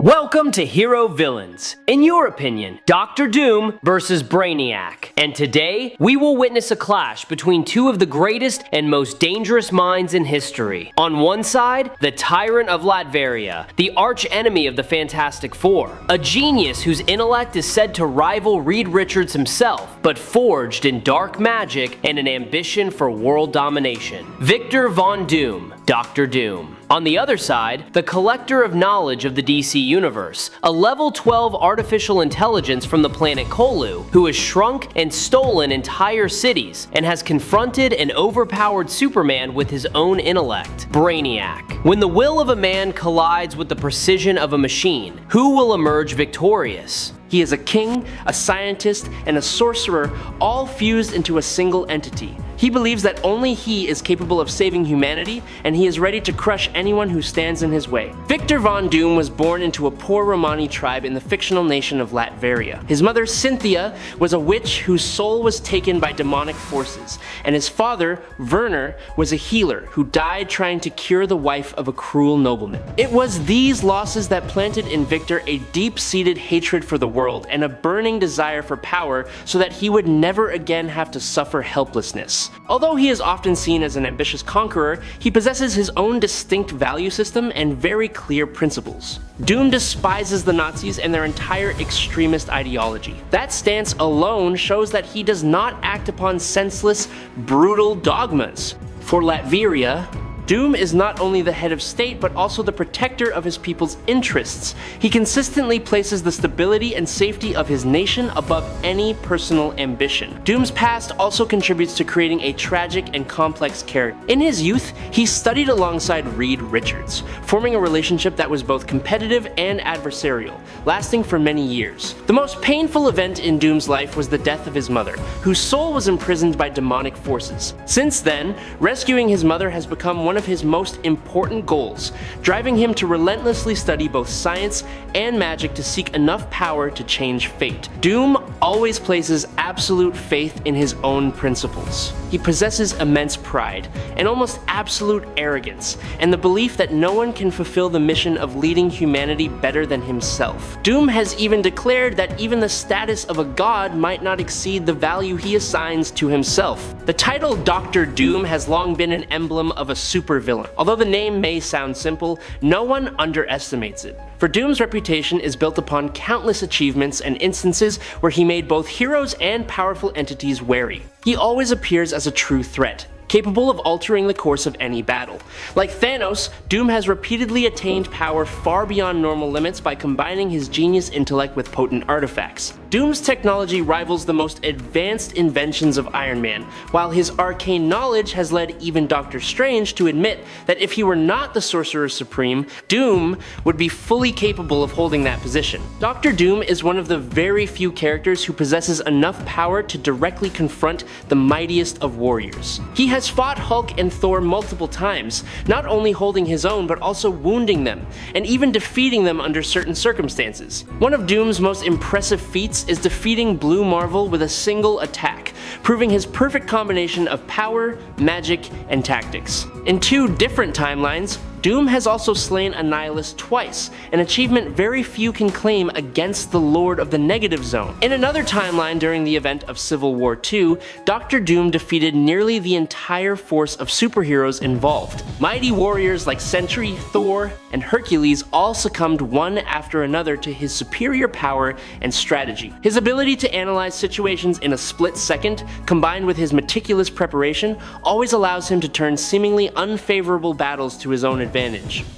Welcome to Hero Villains. In your opinion, Dr. Doom versus Brainiac. And today, we will witness a clash between two of the greatest and most dangerous minds in history. On one side, the Tyrant of Latveria, the arch enemy of the Fantastic Four, a genius whose intellect is said to rival Reed Richards himself, but forged in dark magic and an ambition for world domination. Victor Von Doom, Dr. Doom. On the other side, the collector of knowledge of the DC Universe, a level 12 artificial intelligence from the planet Kolu, who has shrunk and stolen entire cities and has confronted an overpowered Superman with his own intellect, Brainiac. When the will of a man collides with the precision of a machine, who will emerge victorious? He is a king, a scientist, and a sorcerer, all fused into a single entity. He believes that only he is capable of saving humanity, and he is ready to crush anyone who stands in his way. Victor Von Doom was born into a poor Romani tribe in the fictional nation of Latveria. His mother, Cynthia, was a witch whose soul was taken by demonic forces, and his father, Werner, was a healer who died trying to cure the wife of a cruel nobleman. It was these losses that planted in Victor a deep-seated hatred for the world and a burning desire for power so that he would never again have to suffer helplessness. Although he is often seen as an ambitious conqueror, he possesses his own distinct value system and very clear principles. Doom despises the Nazis and their entire extremist ideology. That stance alone shows that he does not act upon senseless, brutal dogmas. For Latveria, Doom is not only the head of state, but also the protector of his people's interests. He consistently places the stability and safety of his nation above any personal ambition. Doom's past also contributes to creating a tragic and complex character. In his youth, he studied alongside Reed Richards, forming a relationship that was both competitive and adversarial, lasting for many years. The most painful event in Doom's life was the death of his mother, whose soul was imprisoned by demonic forces. Since then, rescuing his mother has become one of his most important goals, driving him to relentlessly study both science and magic to seek enough power to change fate. Doom always places absolute faith in his own principles. He possesses immense pride, and almost absolute arrogance, and the belief that no one can fulfill the mission of leading humanity better than himself. Doom has even declared that even the status of a god might not exceed the value he assigns to himself. The title Dr. Doom has long been an emblem of a supervillain. Although the name may sound simple, no one underestimates it. For Doom's reputation is built upon countless achievements and instances where he made both heroes and powerful entities wary. He always appears as a true threat, capable of altering the course of any battle. Like Thanos, Doom has repeatedly attained power far beyond normal limits by combining his genius intellect with potent artifacts. Doom's technology rivals the most advanced inventions of Iron Man, while his arcane knowledge has led even Doctor Strange to admit that if he were not the Sorcerer Supreme, Doom would be fully capable of holding that position. Dr. Doom is one of the very few characters who possesses enough power to directly confront the mightiest of warriors. He has fought Hulk and Thor multiple times, not only holding his own but also wounding them, and even defeating them under certain circumstances. One of Doom's most impressive feats is defeating Blue Marvel with a single attack, proving his perfect combination of power, magic, and tactics. In two different timelines, Doom has also slain Annihilus twice, an achievement very few can claim against the Lord of the Negative Zone. In another timeline during the event of Civil War II, Dr. Doom defeated nearly the entire force of superheroes involved. Mighty warriors like Sentry, Thor, and Hercules all succumbed one after another to his superior power and strategy. His ability to analyze situations in a split second, combined with his meticulous preparation, always allows him to turn seemingly unfavorable battles to his own advantage.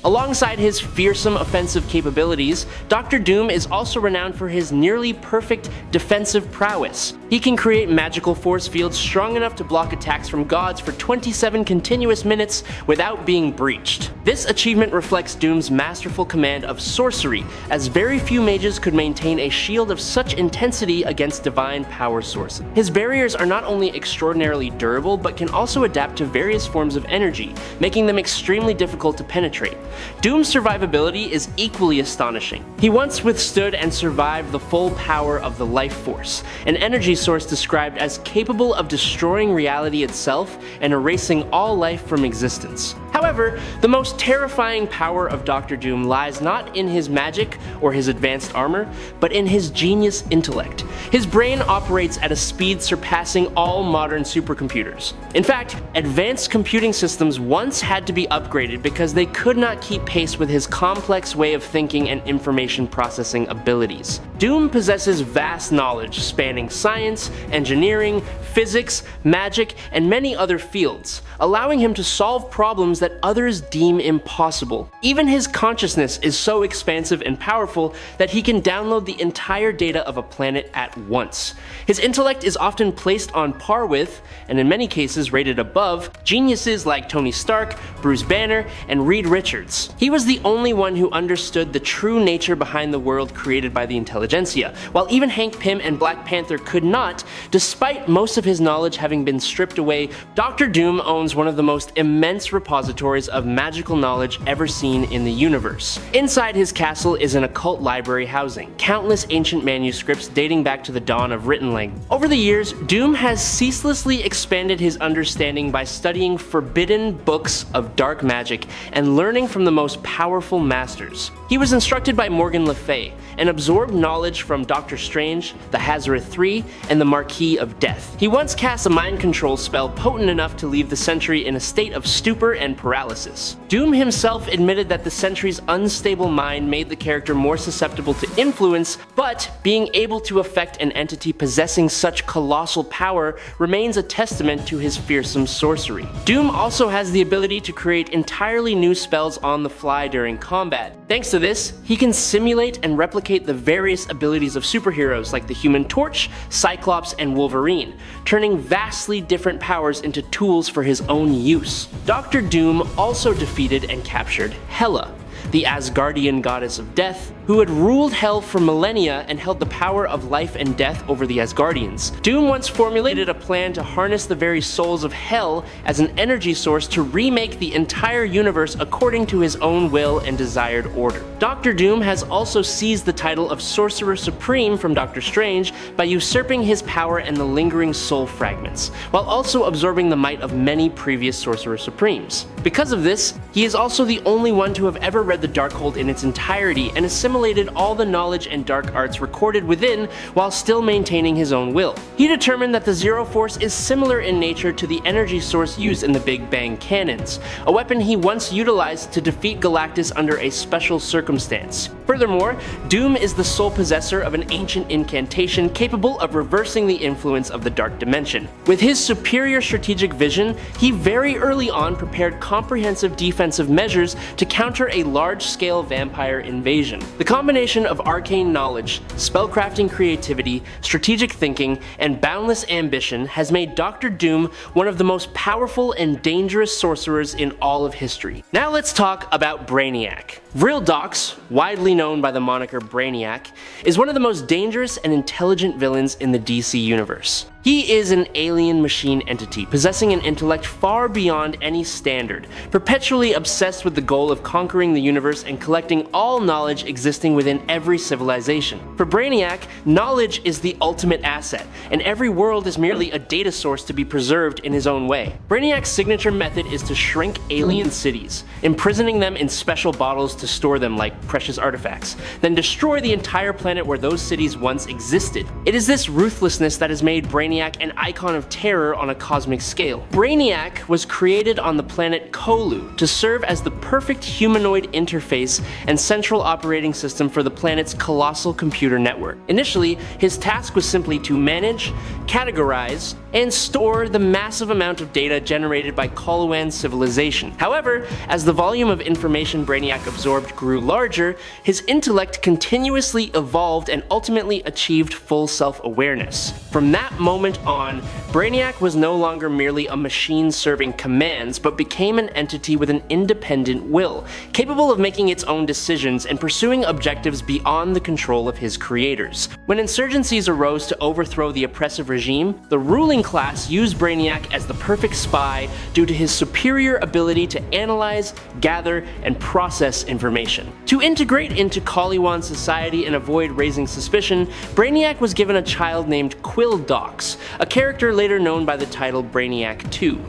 Alongside his fearsome offensive capabilities, Dr. Doom is also renowned for his nearly perfect defensive prowess. He can create magical force fields strong enough to block attacks from gods for 27 continuous minutes without being breached. This achievement reflects Doom's masterful command of sorcery, as very few mages could maintain a shield of such intensity against divine power sources. His barriers are not only extraordinarily durable, but can also adapt to various forms of energy, making them extremely difficult to penetrate. Doom's survivability is equally astonishing. He once withstood and survived the full power of the Life Force, an energy source described as capable of destroying reality itself and erasing all life from existence. However, the most terrifying power of Dr. Doom lies not in his magic or his advanced armor, but in his genius intellect. His brain operates at a speed surpassing all modern supercomputers. In fact, advanced computing systems once had to be upgraded because they could not keep pace with his complex way of thinking and information processing abilities. Doom possesses vast knowledge spanning science, engineering, physics, magic, and many other fields, allowing him to solve problems that others deem impossible. Even his consciousness is so expansive and powerful that he can download the entire data of a planet at once. His intellect is often placed on par with, and in many cases rated above, geniuses like Tony Stark, Bruce Banner, and Reed Richards. He was the only one who understood the true nature behind the world created by the intelligentsia, while even Hank Pym and Black Panther could not, despite most of his knowledge having been stripped away. Dr. Doom owns one of the most immense repositories of magical knowledge ever seen in the universe. Inside his castle is an occult library housing countless ancient manuscripts dating back to the dawn of written language. Over the years, Doom has ceaselessly expanded his understanding by studying forbidden books of dark magic and learning from the most powerful masters. He was instructed by Morgan Le Fay and absorbed knowledge from Doctor Strange, the Hazareth 3, and the Marquis of Death. He once cast a mind control spell potent enough to leave the Sentry in a state of stupor and paralysis. Doom himself admitted that the Sentry's unstable mind made the character more susceptible to influence, but being able to affect an entity possessing such colossal power remains a testament to his fearsome sorcery. Doom also has the ability to create entirely new spells on the fly during combat. Thanks to this, he can simulate and replicate the various abilities of superheroes like the Human Torch, Cyclops, and Wolverine, turning vastly different powers into tools for his own use. Dr. Doom also defeated and captured Hela, the Asgardian goddess of death, who had ruled Hell for millennia and held the power of life and death over the Asgardians. Doom once formulated a plan to harness the very souls of Hell as an energy source to remake the entire universe according to his own will and desired order. Dr. Doom has also seized the title of Sorcerer Supreme from Doctor Strange by usurping his power and the lingering soul fragments, while also absorbing the might of many previous Sorcerer Supremes. Because of this, he is also the only one to have ever read the Darkhold in its entirety and assimilated all the knowledge and dark arts recorded within while still maintaining his own will. He determined that the Zero Force is similar in nature to the energy source used in the Big Bang cannons, a weapon he once utilized to defeat Galactus under a special circumstance. Furthermore, Doom is the sole possessor of an ancient incantation capable of reversing the influence of the Dark Dimension. With his superior strategic vision, he very early on prepared comprehensive defensive measures to counter a large-scale vampire invasion. The combination of arcane knowledge, spellcrafting creativity, strategic thinking, and boundless ambition has made Dr. Doom one of the most powerful and dangerous sorcerers in all of history. Now let's talk about Brainiac. Vril Dox, widely known by the moniker Brainiac, is one of the most dangerous and intelligent villains in the DC universe. He is an alien machine entity, possessing an intellect far beyond any standard, perpetually obsessed with the goal of conquering the universe and collecting all knowledge existing within every civilization. For Brainiac, knowledge is the ultimate asset, and every world is merely a data source to be preserved in his own way. Brainiac's signature method is to shrink alien cities, imprisoning them in special bottles to store them like precious artifacts, then destroy the entire planet where those cities once existed. It is this ruthlessness that has made Brainiac an icon of terror on a cosmic scale. Brainiac was created on the planet Colu to serve as the perfect humanoid interface and central operating system for the planet's colossal computer network. Initially, his task was simply to manage, categorize, and store the massive amount of data generated by Coluan's civilization. However, as the volume of information Brainiac absorbed grew larger, his intellect continuously evolved and ultimately achieved full self-awareness. From that moment on, Brainiac was no longer merely a machine serving commands, but became an entity with an independent will, capable of making its own decisions and pursuing objectives beyond the control of his creators. When insurgencies arose to overthrow the oppressive regime, the ruling ruling class used Brainiac as the perfect spy due to his superior ability to analyze, gather, and process information. To integrate into Kaliwan society and avoid raising suspicion, Brainiac was given a child named Quill Dox, a character later known by the title Brainiac 2.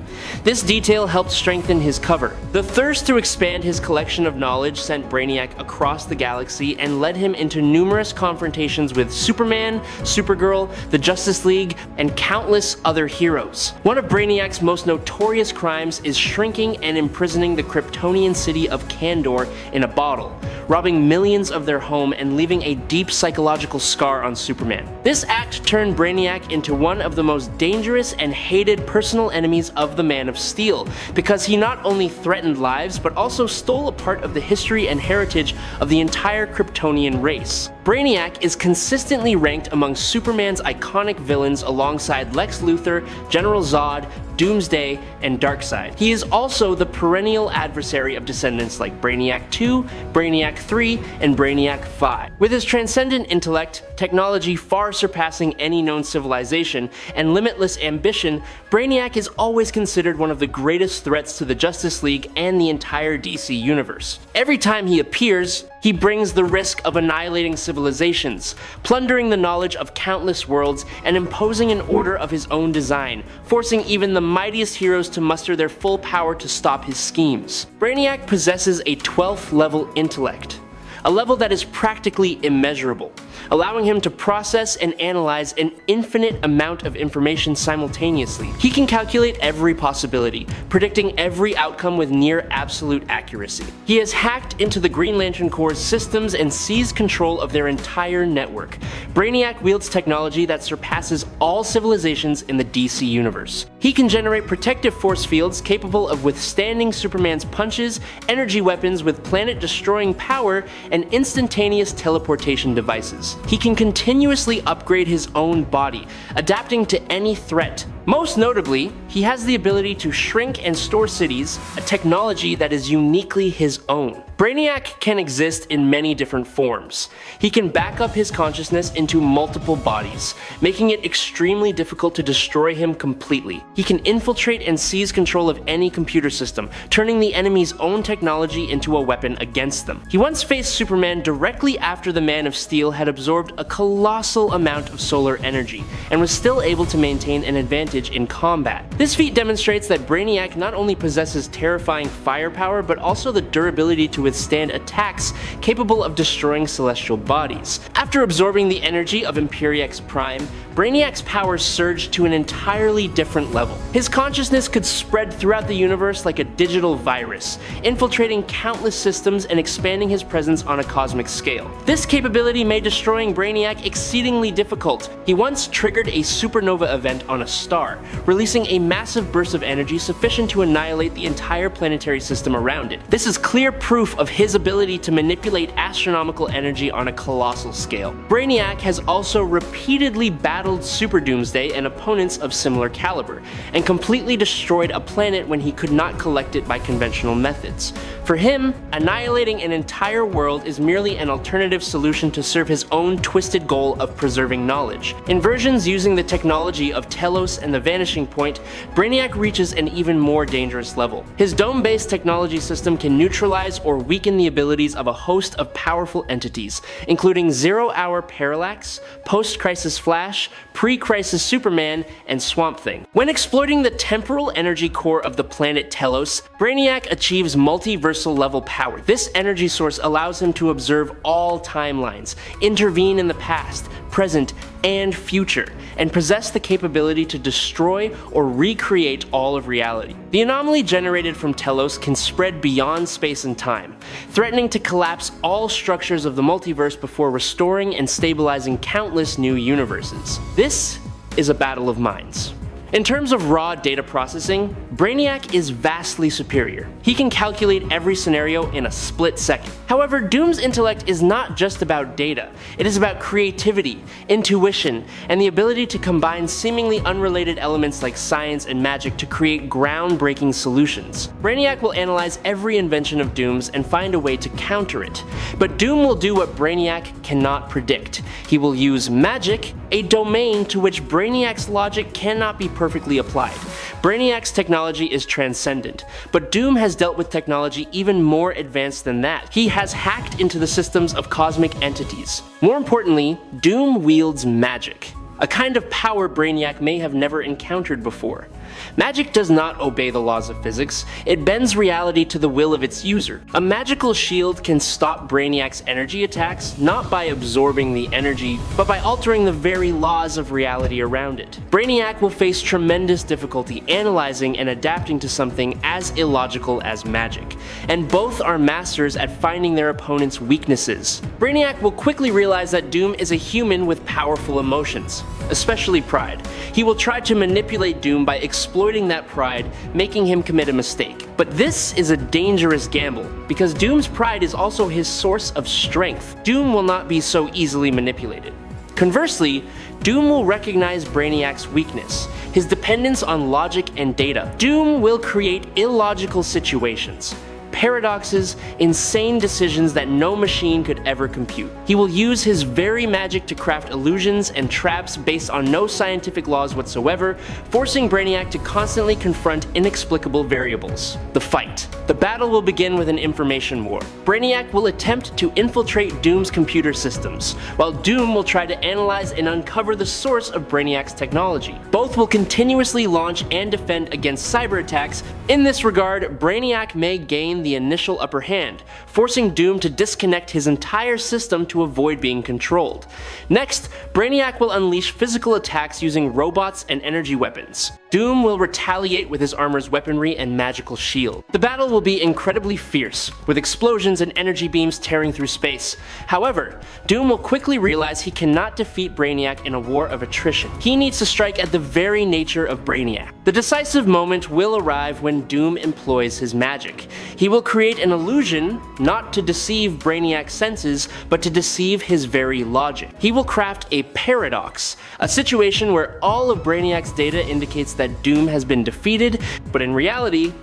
This detail helped strengthen his cover. The thirst to expand his collection of knowledge sent Brainiac across the galaxy and led him into numerous confrontations with Superman, Supergirl, the Justice League, and countless other heroes. One of Brainiac's most notorious crimes is shrinking and imprisoning the Kryptonian city of Kandor in a bottle, robbing millions of their home and leaving a deep psychological scar on Superman. This act turned Brainiac into one of the most dangerous and hated personal enemies of the Man of Steel, because he not only threatened lives but also stole a part of the history and heritage of the entire Kryptonian race. Brainiac is consistently ranked among Superman's iconic villains alongside Lex Luthor, General Zod, Doomsday, and Darkseid. He is also the perennial adversary of descendants like Brainiac 2, Brainiac 3, and Brainiac 5. With his transcendent intellect, technology far surpassing any known civilization, and limitless ambition, Brainiac is always considered one of the greatest threats to the Justice League and the entire DC universe. Every time he appears, he brings the risk of annihilating civilizations, plundering the knowledge of countless worlds, and imposing an order of his own design, forcing even the mightiest heroes to muster their full power to stop his schemes. Brainiac possesses a 12th level intellect, a level that is practically immeasurable, allowing him to process and analyze an infinite amount of information simultaneously. He can calculate every possibility, predicting every outcome with near absolute accuracy. He has hacked into the Green Lantern Corps' systems and seized control of their entire network. Brainiac wields technology that surpasses all civilizations in the DC universe. He can generate protective force fields capable of withstanding Superman's punches, energy weapons with planet-destroying power, and instantaneous teleportation devices. He can continuously upgrade his own body, adapting to any threat. Most notably, he has the ability to shrink and store cities, a technology that is uniquely his own. Brainiac can exist in many different forms. He can back up his consciousness into multiple bodies, making it extremely difficult to destroy him completely. He can infiltrate and seize control of any computer system, turning the enemy's own technology into a weapon against them. He once faced Superman directly after the Man of Steel had absorbed a colossal amount of solar energy, and was still able to maintain an advantage in combat. This feat demonstrates that Brainiac not only possesses terrifying firepower, but also the durability to withstand attacks capable of destroying celestial bodies. After absorbing the energy of Imperiex Prime, Brainiac's powers surged to an entirely different level. His consciousness could spread throughout the universe like a digital virus, infiltrating countless systems and expanding his presence on a cosmic scale. This capability made destroying Brainiac exceedingly difficult. He once triggered a supernova event on a star, releasing a massive burst of energy sufficient to annihilate the entire planetary system around it. This is clear proof of his ability to manipulate astronomical energy on a colossal scale. Brainiac has also repeatedly battled Super Doomsday and opponents of similar caliber, and completely destroyed a planet when he could not collect it by conventional methods. For him, annihilating an entire world is merely an alternative solution to serve his own twisted goal of preserving knowledge. In versions using the technology of Telos and the Vanishing Point, Brainiac reaches an even more dangerous level. His dome-based technology system can neutralize or weaken the abilities of a host of powerful entities, including Zero-Hour Parallax, Post-Crisis Flash, Pre-Crisis Superman, and Swamp Thing. When exploiting the temporal energy core of the planet Telos, Brainiac achieves multiversal level power. This energy source allows him to observe all timelines, intervene in the past, present, and future, and possess the capability to destroy or recreate all of reality. The anomaly generated from Telos can spread beyond space and time, threatening to collapse all structures of the multiverse before restoring and stabilizing countless new universes. This is a battle of minds. In terms of raw data processing, Brainiac is vastly superior. He He can calculate every scenario in a split second. However, Doom's intellect is not just about data. It is about creativity, intuition, and the ability to combine seemingly unrelated elements like science and magic to create groundbreaking solutions. Brainiac will analyze every invention of Doom's and find a way to counter it. But Doom will do what Brainiac cannot predict. He will use magic, a domain to which Brainiac's logic cannot be perfectly applied. Brainiac's technology is transcendent, but Doom has dealt with technology even more advanced than that. He has hacked into the systems of cosmic entities. More importantly, Doom wields magic, a kind of power Brainiac may have never encountered before. Magic does not obey the laws of physics, it bends reality to the will of its user. A magical shield can stop Brainiac's energy attacks, not by absorbing the energy, but by altering the very laws of reality around it. Brainiac will face tremendous difficulty analyzing and adapting to something as illogical as magic, and both are masters at finding their opponent's weaknesses. Brainiac will quickly realize that Doom is a human with powerful emotions, especially pride. He will try to manipulate Doom by exploiting that pride, making him commit a mistake. But this is a dangerous gamble, because Doom's pride is also his source of strength. Doom will not be so easily manipulated. Conversely, Doom will recognize Brainiac's weakness, his dependence on logic and data. Doom will create illogical situations, paradoxes, insane decisions that no machine could ever compute. He will use his very magic to craft illusions and traps based on no scientific laws whatsoever, forcing Brainiac to constantly confront inexplicable variables. The fight. The battle will begin with an information war. Brainiac will attempt to infiltrate Doom's computer systems, while Doom will try to analyze and uncover the source of Brainiac's technology. Both will continuously launch and defend against cyber attacks. In this regard, Brainiac may gain the initial upper hand, forcing Doom to disconnect his entire system to avoid being controlled. Next, Brainiac will unleash physical attacks using robots and energy weapons. Doom will retaliate with his armor's weaponry and magical shield. The battle will be incredibly fierce, with explosions and energy beams tearing through space. However, Doom will quickly realize he cannot defeat Brainiac in a war of attrition. He needs to strike at the very nature of Brainiac. The decisive moment will arrive when Doom employs his magic. He will create an illusion, not to deceive Brainiac's senses, but to deceive his very logic. He will craft a paradox, a situation where all of Brainiac's data indicates that Doom has been defeated, but in reality,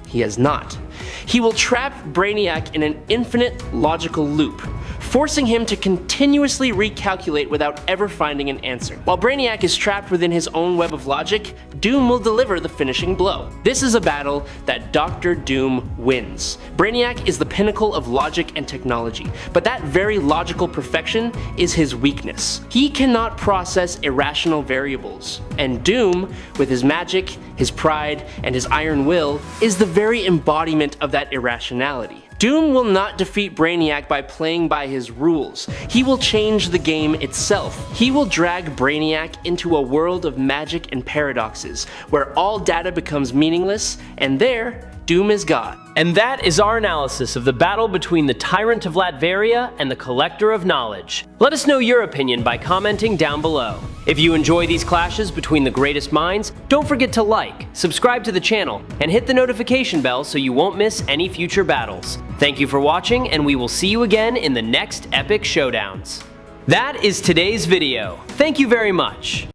he has not. He will trap Brainiac in an infinite logical loop, forcing him to continuously recalculate without ever finding an answer. While Brainiac is trapped within his own web of logic, Doom will deliver the finishing blow. This is a battle that Dr. Doom wins. Brainiac is the pinnacle of logic and technology, but that very logical perfection is his weakness. He cannot process irrational variables, and Doom, with his magic, his pride, and his iron will, is the very embodiment of that irrationality. Doom will not defeat Brainiac by playing by his rules. He will change the game itself. He will drag Brainiac into a world of magic and paradoxes, where all data becomes meaningless, and there, Doom is God. And that is our analysis of the battle between the Tyrant of Latveria and the Collector of Knowledge. Let us know your opinion by commenting down below. If you enjoy these clashes between the greatest minds, don't forget to like, subscribe to the channel, and hit the notification bell so you won't miss any future battles. Thank you for watching, and we will see you again in the next epic showdowns. That is today's video. Thank you very much.